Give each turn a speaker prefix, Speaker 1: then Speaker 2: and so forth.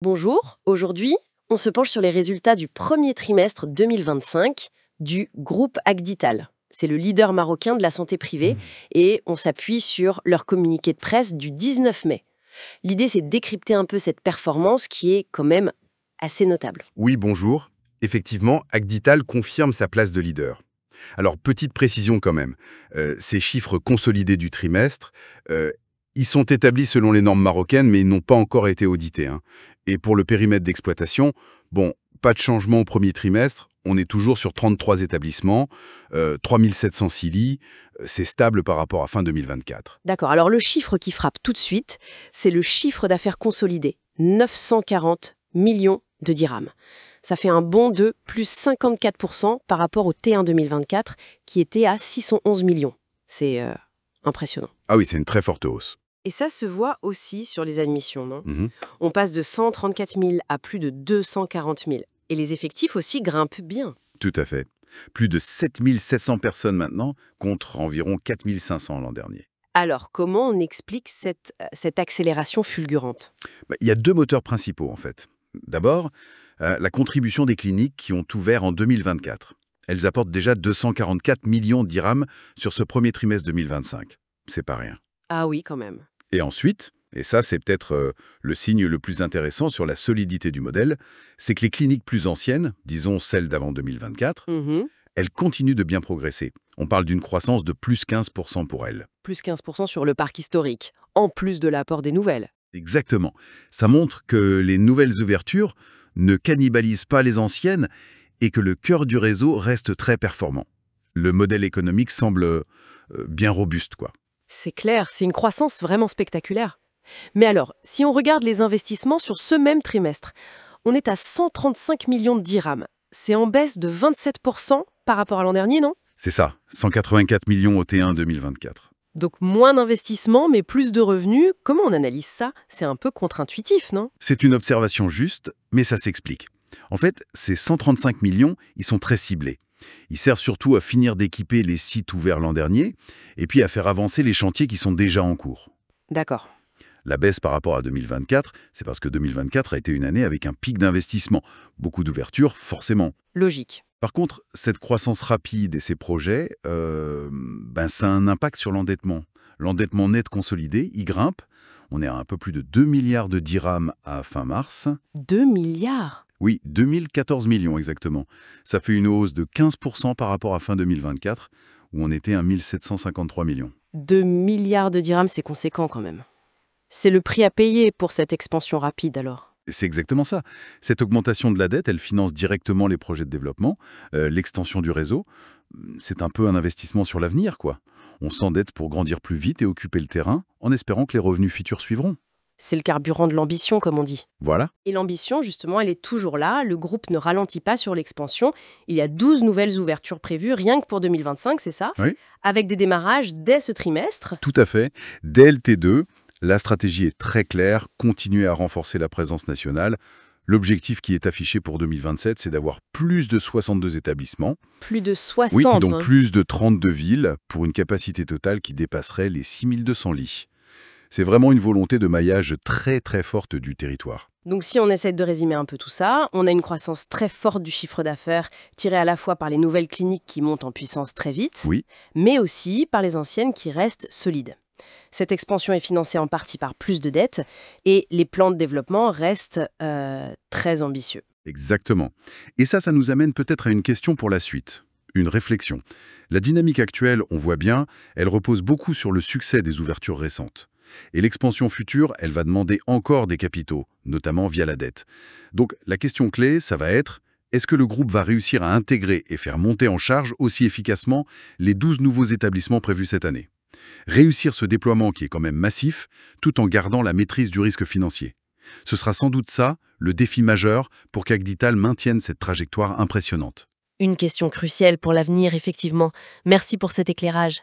Speaker 1: Bonjour, aujourd'hui, on se penche sur les résultats du premier trimestre 2025 du groupe Agdital. C'est le leader marocain de la santé privée et on s'appuie sur leur communiqué de presse du 19 mai. L'idée, c'est de décrypter un peu cette performance qui est quand même assez notable.
Speaker 2: Oui, bonjour. Effectivement, Agdital confirme sa place de leader. Alors, petite précision quand même. Ces chiffres consolidés du trimestre, ils sont établis selon les normes marocaines, mais ils n'ont pas encore été audités, hein. Et pour le périmètre d'exploitation, bon, pas de changement au premier trimestre. On est toujours sur 33 établissements, 3706 lits. C'est stable par rapport à fin 2024.
Speaker 1: D'accord, alors le chiffre qui frappe tout de suite, c'est le chiffre d'affaires consolidé, 940 millions de dirhams. Ça fait un bond de plus 54% par rapport au T1 2024 qui était à 611 millions. C'est impressionnant.
Speaker 2: Ah oui, c'est une très forte hausse.
Speaker 1: Et ça se voit aussi sur les admissions, non?
Speaker 2: Mhm.
Speaker 1: On passe de 134 000 à plus de 240 000. Et les effectifs aussi grimpent bien.
Speaker 2: Tout à fait. Plus de 7700 personnes maintenant, contre environ 4500 l'an dernier.
Speaker 1: Alors, comment on explique cette accélération fulgurante?
Speaker 2: Il y a deux moteurs principaux, en fait. D'abord, la contribution des cliniques qui ont ouvert en 2024. Elles apportent déjà 244 millions de dirhams sur ce premier trimestre 2025. C'est pas rien.
Speaker 1: Ah oui, quand même.
Speaker 2: Et ensuite, et ça c'est peut-être le signe le plus intéressant sur la solidité du modèle, c'est que les cliniques plus anciennes, disons celles d'avant 2024,
Speaker 1: Mhm.
Speaker 2: elles continuent de bien progresser. On parle d'une croissance de plus 15% pour elles.
Speaker 1: Plus 15% sur le parc historique, en plus de l'apport des nouvelles.
Speaker 2: Exactement. Ça montre que les nouvelles ouvertures ne cannibalisent pas les anciennes et que le cœur du réseau reste très performant. Le modèle économique semble bien robuste, quoi.
Speaker 1: C'est clair, c'est une croissance vraiment spectaculaire. Mais alors, si on regarde les investissements sur ce même trimestre, on est à 135 millions de dirhams. C'est en baisse de 27% par rapport à l'an dernier, non?
Speaker 2: C'est ça, 184 millions au T1 2024.
Speaker 1: Donc moins d'investissement, mais plus de revenus. Comment on analyse ça? C'est un peu contre-intuitif, non?
Speaker 2: C'est une observation juste, mais ça s'explique. En fait, ces 135 millions, ils sont très ciblés. Ils servent surtout à finir d'équiper les sites ouverts l'an dernier et puis à faire avancer les chantiers qui sont déjà en cours.
Speaker 1: D'accord,
Speaker 2: La baisse par rapport à 2024, c'est parce que 2024 a été une année avec un pic d'investissement. Beaucoup d'ouvertures, forcément.
Speaker 1: logique.
Speaker 2: Par contre, cette croissance rapide et ces projets, ça a un impact sur l'endettement. L'endettement net consolidé, il grimpe. On est à un peu plus de 2 milliards de dirhams à fin mars.
Speaker 1: 2 milliards?
Speaker 2: Oui, 2014 millions exactement. Ça fait une hausse de 15% par rapport à fin 2024, où on était à 1753 millions.
Speaker 1: 2 milliards de dirhams, c'est conséquent quand même. C'est le prix à payer pour cette expansion rapide alors.
Speaker 2: C'est exactement ça. Cette augmentation de la dette, elle finance directement les projets de développement, l'extension du réseau. C'est un peu un investissement sur l'avenir, quoi. On s'endette pour grandir plus vite et occuper le terrain, en espérant que les revenus futurs suivront.
Speaker 1: C'est le carburant de l'ambition, comme on dit.
Speaker 2: Voilà.
Speaker 1: Et l'ambition, justement, elle est toujours là. Le groupe ne ralentit pas sur l'expansion. Il y a 12 nouvelles ouvertures prévues, rien que pour 2025, c'est ça?
Speaker 2: Oui.
Speaker 1: Avec des démarrages dès ce trimestre.
Speaker 2: Tout à fait. Dès le T2, la stratégie est très claire, continuer à renforcer la présence nationale. L'objectif qui est affiché pour 2027, c'est d'avoir plus de 62 établissements.
Speaker 1: Plus de
Speaker 2: Oui,
Speaker 1: 60.
Speaker 2: donc plus de 32 villes, pour une capacité totale qui dépasserait les 6200 lits. C'est vraiment une volonté de maillage très très forte du territoire.
Speaker 1: Donc si on essaie de résumer un peu tout ça, on a une croissance très forte du chiffre d'affaires, tirée à la fois par les nouvelles cliniques qui montent en puissance très vite,
Speaker 2: Oui,
Speaker 1: mais aussi par les anciennes qui restent solides. Cette expansion est financée en partie par plus de dettes et les plans de développement restent très ambitieux.
Speaker 2: exactement. Et ça nous amène peut-être à une question pour la suite, une réflexion. La dynamique actuelle, on voit bien, elle repose beaucoup sur le succès des ouvertures récentes. Et l'expansion future, elle va demander encore des capitaux, notamment via la dette. Donc la question clé, ça va être, est-ce que le groupe va réussir à intégrer et faire monter en charge aussi efficacement les 12 nouveaux établissements prévus cette année? Réussir ce déploiement qui est quand même massif, tout en gardant la maîtrise du risque financier. Ce sera sans doute ça, le défi majeur pour qu'Agdital maintienne cette trajectoire impressionnante.
Speaker 1: Une question cruciale pour l'avenir, effectivement. Merci pour cet éclairage.